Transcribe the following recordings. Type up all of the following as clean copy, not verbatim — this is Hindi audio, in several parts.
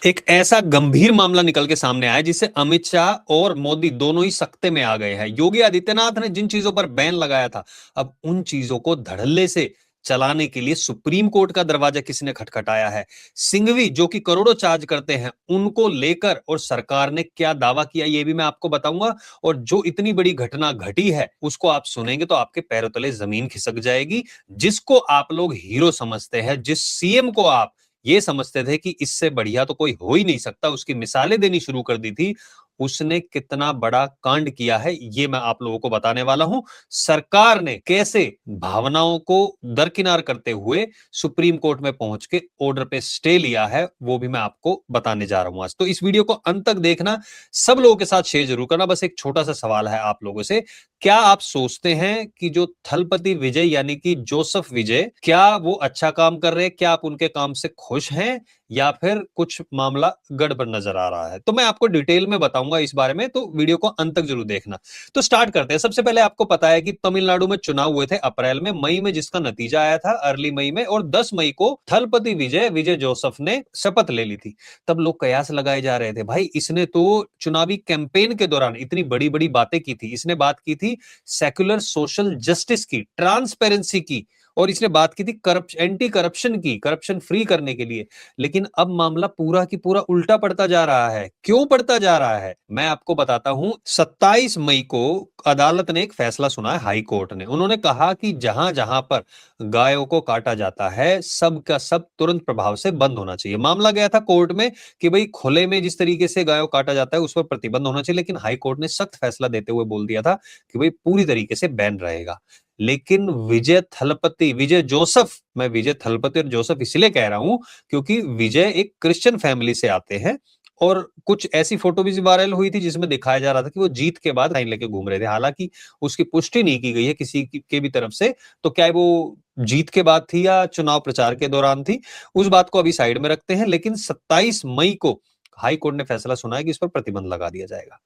एक ऐसा गंभीर मामला निकल के सामने आया जिससे अमित शाह और मोदी दोनों ही सख्ते में आ गए हैं। योगी आदित्यनाथ ने जिन चीजों पर बैन लगाया था, अब उन चीजों को धड़ल्ले से चलाने के लिए सुप्रीम कोर्ट का दरवाजा किसने खटखटाया है। सिंघवी जो कि करोड़ों चार्ज करते हैं, उनको लेकर और सरकार ने क्या दावा किया ये भी मैं आपको बताऊंगा। और जो इतनी बड़ी घटना घटी है उसको आप सुनेंगे तो आपके पैरों तले जमीन खिसक जाएगी। जिसको आप लोग हीरो समझते हैं, जिस सीएम को आप ये समझते थे कि इससे बढ़िया तो कोई हो ही नहीं सकता, उसकी मिसालें देनी शुरू कर दी थी, उसने कितना बड़ा कांड किया है ये मैं आप लोगों को बताने वाला हूं। सरकार ने कैसे भावनाओं को दरकिनार करते हुए सुप्रीम कोर्ट में पहुंच के ऑर्डर पे स्टे लिया है, वो भी मैं आपको बताने जा रहा हूं आज। तो इस वीडियो को अंत तक देखना, सब लोगों के साथ शेयर जरूर करना। बस एक छोटा सा सवाल है आप लोगों से, क्या आप सोचते हैं कि जो थलपति विजय यानी कि जोसेफ विजय, क्या वो अच्छा काम कर रहे हैं? क्या आप उनके काम से खुश हैं या फिर कुछ मामला गड़बड़ नजर आ रहा है? तो मैं आपको डिटेल में बताऊंगा इस बारे में, तो वीडियो को अंत तक जरूर देखना। तो स्टार्ट करते हैं। सबसे पहले आपको पता है कि तमिलनाडु में चुनाव हुए थे अप्रैल में, मई में जिसका नतीजा आया था अर्ली मई में, और 10 मई को थलपति विजय विजय जोसेफ ने शपथ ले ली थी। तब लोग कयास लगाए जा रहे थे, भाई इसने तो चुनावी कैंपेन के दौरान इतनी बड़ी बड़ी बातें की थी। इसने बात की थी सेक्युलर सोशल जस्टिस की, ट्रांसपेरेंसी की, और इसने बात की थी एंटी करप्शन की, करप्शन फ्री करने के लिए। लेकिन अब मामला पूरा की पूरा उल्टा पड़ता जा रहा है। क्यों पड़ता जा रहा है मैं आपको बताता हूं। 27 मई को अदालत ने एक फैसला सुना है, हाई कोर्ट ने। उन्होंने कहा कि जहां जहां पर गायों को काटा जाता है सब का सब तुरंत प्रभाव से बंद होना चाहिए। मामला गया था कोर्ट में कि भाई खुले में जिस तरीके से गायों को काटा जाता है उस पर प्रतिबंध होना चाहिए, लेकिन हाई कोर्ट ने सख्त फैसला देते हुए बोल दिया था कि भाई पूरी तरीके से बैन रहेगा। लेकिन विजय थलपति, विजय जोसेफ, मैं विजय थलपति और जोसेफ इसलिए कह रहा हूं क्योंकि विजय एक क्रिश्चियन फैमिली से आते हैं, और कुछ ऐसी फोटो भी वायरल हुई थी जिसमें दिखाया जा रहा था कि वो जीत के बाद साइन लेके घूम रहे थे। हालांकि उसकी पुष्टि नहीं की गई है किसी के भी तरफ से, तो क्या वो जीत के बाद थी या चुनाव प्रचार के दौरान थी, उस बात को अभी साइड में रखते हैं। लेकिन 27 मई को हाई कोर्ट ने फैसला सुना है कि इस पर प्रतिबंध लगा दिया जाएगा।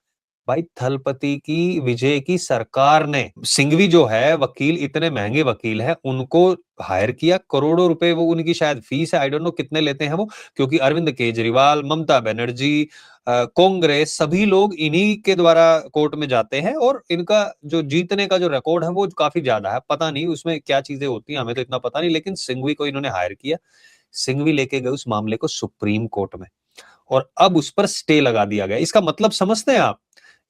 भाई थलपति की, विजय की सरकार ने, सिंघवी जो है वकील, इतने महंगे वकील हैं, उनको हायर किया। करोड़ों रुपए वो उनकी शायद फीस है, आई डोंट नो कितने लेते हैं वो, क्योंकि अरविंद केजरीवाल, ममता बनर्जी, कांग्रेस, सभी लोग इन्हीं के द्वारा कोर्ट में जाते हैं। और इनका जो जीतने का जो रिकॉर्ड है वो काफी ज्यादा है। पता नहीं उसमें क्या चीजें होती हैं, हमें तो इतना पता नहीं, लेकिन सिंघवी को इन्होंने हायर किया। सिंघवी लेके गए उस मामले को सुप्रीम कोर्ट में, और अब उस पर स्टे लगा दिया गया। इसका मतलब समझते हैं आप?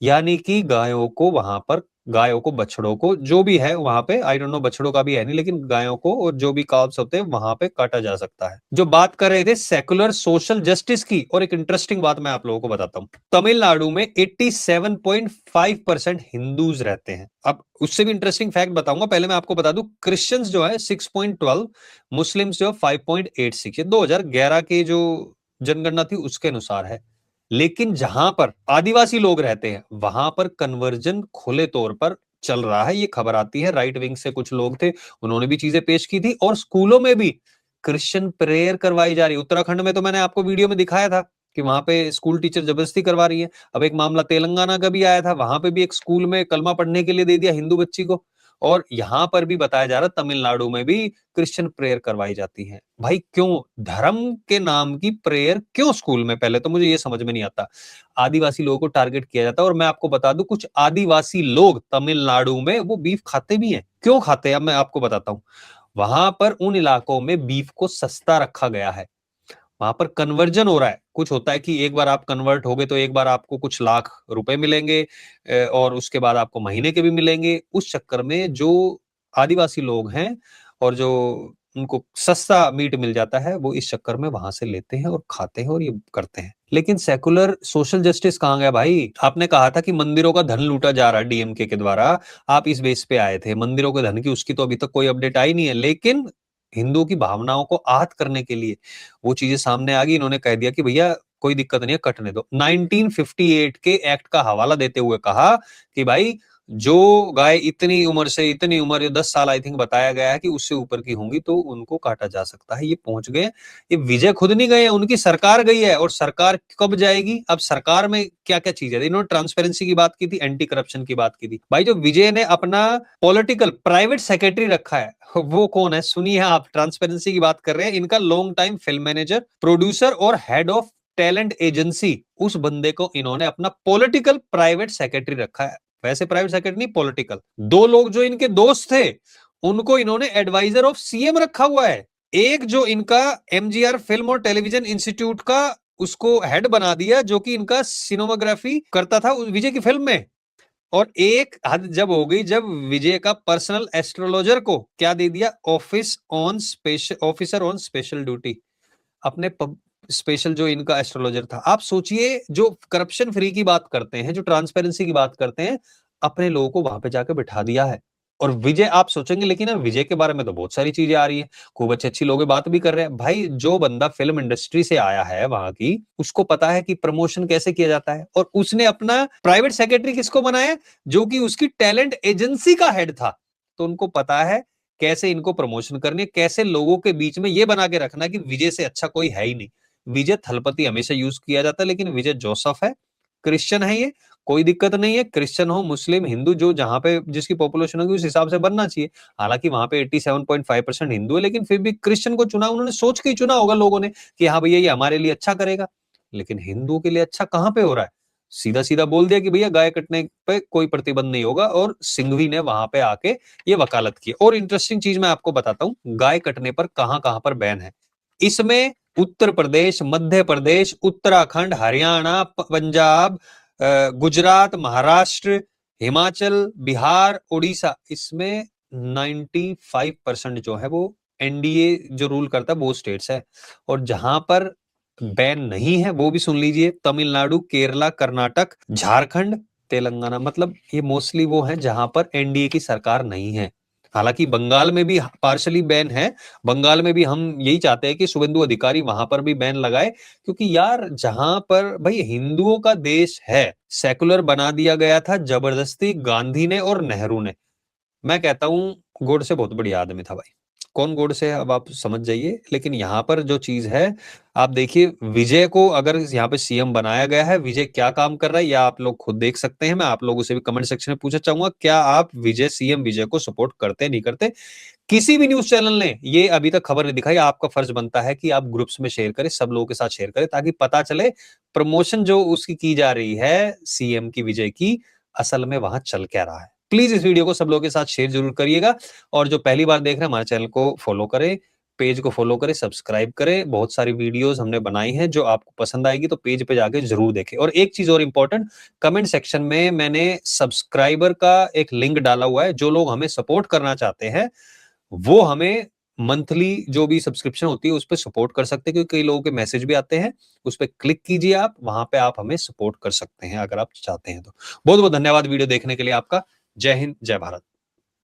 यानी कि गायों को वहां पर, गायों को, बछड़ों को, जो भी है वहां पे, आई डोंट नो बछड़ों का भी है नहीं, लेकिन गायों को और जो भी काव्स होते हैं वहां पे काटा जा सकता है। जो बात कर रहे थे सेकुलर सोशल जस्टिस की, और एक इंटरेस्टिंग बात मैं आप लोगों को बताता हूं। तमिलनाडु में 87.5% हिंदूज रहते हैं। अब उससे भी इंटरेस्टिंग फैक्ट बताऊंगा, पहले मैं आपको बता दूं क्रिश्चियंस जो है 6.12, मुस्लिम्स जो 5.86, ये 2011 के जो जनगणना थी उसके अनुसार है। लेकिन जहां पर आदिवासी लोग रहते हैं वहां पर कन्वर्जन खुले तौर पर चल रहा है। ये खबर आती है, राइट विंग से कुछ लोग थे, उन्होंने भी चीजें पेश की थी, और स्कूलों में भी क्रिश्चियन प्रेयर करवाई जा रही है। उत्तराखंड में तो मैंने आपको वीडियो में दिखाया था कि वहां पे स्कूल टीचर जबरदस्ती करवा रही है। अब एक मामला तेलंगाना का भी आया था, वहां पे भी एक स्कूल में कलमा पढ़ने के लिए दे दिया हिंदू बच्ची को। और यहां पर भी बताया जा रहा है तमिलनाडु में भी क्रिश्चियन प्रेयर करवाई जाती है। भाई क्यों धर्म के नाम की प्रेयर क्यों स्कूल में? पहले तो मुझे ये समझ में नहीं आता। आदिवासी लोगों को टारगेट किया जाता है, और मैं आपको बता दूं कुछ आदिवासी लोग तमिलनाडु में वो बीफ खाते भी हैं। क्यों खाते हैं अब मैं आपको बताता हूं। वहां पर उन इलाकों में बीफ को सस्ता रखा गया है, वहां पर कन्वर्जन हो रहा है। कुछ होता है कि एक बार आप कन्वर्ट हो गए तो एक बार आपको कुछ लाख रुपए मिलेंगे, और उसके बाद आपको महीने के भी मिलेंगे। उस चक्कर में जो आदिवासी लोग हैं और जो उनको सस्ता मीट मिल जाता है, वो इस चक्कर में वहां से लेते हैं और खाते हैं और ये करते हैं। लेकिन सेकुलर सोशल जस्टिस कहां गया भाई? आपने कहा था कि मंदिरों का धन लूटा जा रहा है डीएमके के द्वारा, आप इस बेस पे आए थे मंदिरों के धन की, उसकी तो अभी तक कोई अपडेट आई नहीं है। लेकिन हिंदुओं की भावनाओं को आहत करने के लिए वो चीजें सामने आ गई। इन्होंने कह दिया कि भैया कोई दिक्कत नहीं है, कटने दो। 1958 के एक्ट का हवाला देते हुए कहा कि भाई जो गाय इतनी उम्र से, इतनी उम्र, ये 10 साल आई थिंक बताया गया है कि उससे ऊपर की होंगी तो उनको काटा जा सकता है। ये पहुंच गए। ये विजय खुद नहीं गए, उनकी सरकार गई है। और सरकार कब जाएगी? अब सरकार में क्या क्या चीज है, इन्होंने ट्रांसपेरेंसी की बात की थी, एंटी करप्शन की बात की थी। भाई जो विजय ने अपना पॉलिटिकल प्राइवेट सेक्रेटरी रखा है वो कौन है सुनिए आप। ट्रांसपेरेंसी की बात कर रहे हैं, इनका long time film manager, producer और हेड ऑफ टैलेंट एजेंसी, उस बंदे को इन्होंने अपना पॉलिटिकल प्राइवेट सेक्रेटरी रखा है। वैसे प्राइवेट सेक्रेटरी नहीं, पॉलिटिकल। 2 लोग जो इनके दोस्त थे उनको इन्होंने एडवाइजर ऑफ सीएम रखा हुआ है। एक जो इनका एमजीआर फिल्म और टेलीविजन इंस्टीट्यूट का उसको हेड बना दिया, जो कि इनका सिनेमाग्राफी करता था विजय की फिल्म में। और एक हद जब हो गई जब विजय का पर्सनल एस्ट्रोलॉजर को क्या दे दिया, ऑफिसर ऑन स्पेशल ड्यूटी, अपने स्पेशल जो इनका एस्ट्रोलॉजर था। आप सोचिए, जो करप्शन फ्री की बात करते हैं, जो ट्रांसपेरेंसी की बात करते हैं, अपने लोगों को वहां पे जाकर बिठा दिया है। और विजय, आप सोचेंगे लेकिन यार विजय के बारे में तो बहुत सारी चीजें आ रही है, खूब अच्छी अच्छी लोग बात भी कर रहे हैं। भाई, जो बंदा फिल्म इंडस्ट्री से आया है वहां की, उसको पता है कि प्रमोशन कैसे किया जाता है। और उसने अपना प्राइवेट सेक्रेटरी किसको बनाया, जो कि उसकी टैलेंट एजेंसी का हेड था। तो उनको पता है कैसे इनको प्रमोशन करनी है, कैसे लोगों के बीच में ये बना के रखना कि विजय से अच्छा कोई है ही नहीं। विजय थलपति हमेशा यूज किया जाता है, लेकिन विजय जोसेफ है, क्रिश्चियन है, ये कोई दिक्कत नहीं है। क्रिश्चियन हो, मुस्लिम, हिंदू, जो जहां पे जिसकी पॉपुलेशन होगी उस हिसाब से बनना चाहिए। हालांकि वहां पे 87.5% हिंदू है, लेकिन फिर भी क्रिश्चियन को चुना, उन्होंने सोच के ही चुना होगा लोगों ने कि हाँ भैया ये हमारे लिए अच्छा करेगा। लेकिन हिंदुओं के लिए अच्छा कहां पे हो रहा है, सीधा सीधा बोल दिया कि भैया गाय कटने पे कोई प्रतिबंध नहीं होगा। और सिंघवी ने वहां पे आके ये वकालत की। और इंटरेस्टिंग चीज मैं आपको बताता हूँ, गाय कटने पर कहां कहां पर बैन है। इसमें उत्तर प्रदेश, मध्य प्रदेश, उत्तराखंड, हरियाणा, पंजाब, गुजरात, महाराष्ट्र, हिमाचल, बिहार, उड़ीसा, इसमें 95% जो है वो एनडीए जो रूल करता है वो स्टेट्स है। और जहां पर बैन नहीं है वो भी सुन लीजिए, तमिलनाडु, केरला, कर्नाटक, झारखंड, तेलंगाना। मतलब ये मोस्टली वो है जहां पर एनडीए की सरकार नहीं है। हालांकि बंगाल में भी पार्शली बैन है। बंगाल में भी हम यही चाहते हैं कि शुभेंदु अधिकारी वहां पर भी बैन लगाए, क्योंकि यार जहां पर भाई हिंदुओं का देश है, सेकुलर बना दिया गया था जबरदस्ती गांधी ने और नेहरू ने। मैं कहता हूं गोडसे बहुत बढ़िया आदमी था भाई। कौन गोडसे है अब आप समझ जाइए। लेकिन यहाँ पर जो चीज है, आप देखिए, विजय को अगर यहाँ पे सीएम बनाया गया है, विजय क्या काम कर रहा है या आप लोग खुद देख सकते हैं। मैं आप लोगों से भी कमेंट सेक्शन में पूछना चाहूंगा, क्या आप विजय, सीएम विजय को सपोर्ट करते नहीं करते। किसी भी न्यूज चैनल ने ये अभी तक खबर नहीं दिखाई। आपका फर्ज बनता है कि आप ग्रुप्स में शेयर करें, सब लोगों के साथ शेयर करें, ताकि पता चले प्रमोशन जो उसकी की जा रही है सीएम की, विजय की, असल में वहां चल क्या रहा है। प्लीज इस वीडियो को सब लोगों के साथ शेयर जरूर करिएगा। और जो पहली बार देख रहे हैं, हमारे चैनल को फॉलो करें, पेज को फॉलो करें, सब्सक्राइब करें। बहुत सारी वीडियोस हमने बनाई हैं, जो आपको पसंद आएगी तो पेज पे जाके जरूर देखें। और एक चीज और इंपॉर्टेंट, कमेंट सेक्शन में मैंने सब्सक्राइबर का एक लिंक डाला हुआ है। जो लोग हमें सपोर्ट करना चाहते हैं वो हमें मंथली जो भी सब्सक्रिप्शन होती है उस पर सपोर्ट कर सकते हैं, क्योंकि कई लोगों के मैसेज भी आते हैं। उस पर क्लिक कीजिए आप, वहां पे आप हमें सपोर्ट कर सकते हैं अगर आप चाहते हैं तो। बहुत बहुत धन्यवाद वीडियो देखने के लिए आपका। जय हिंद, जय भारत।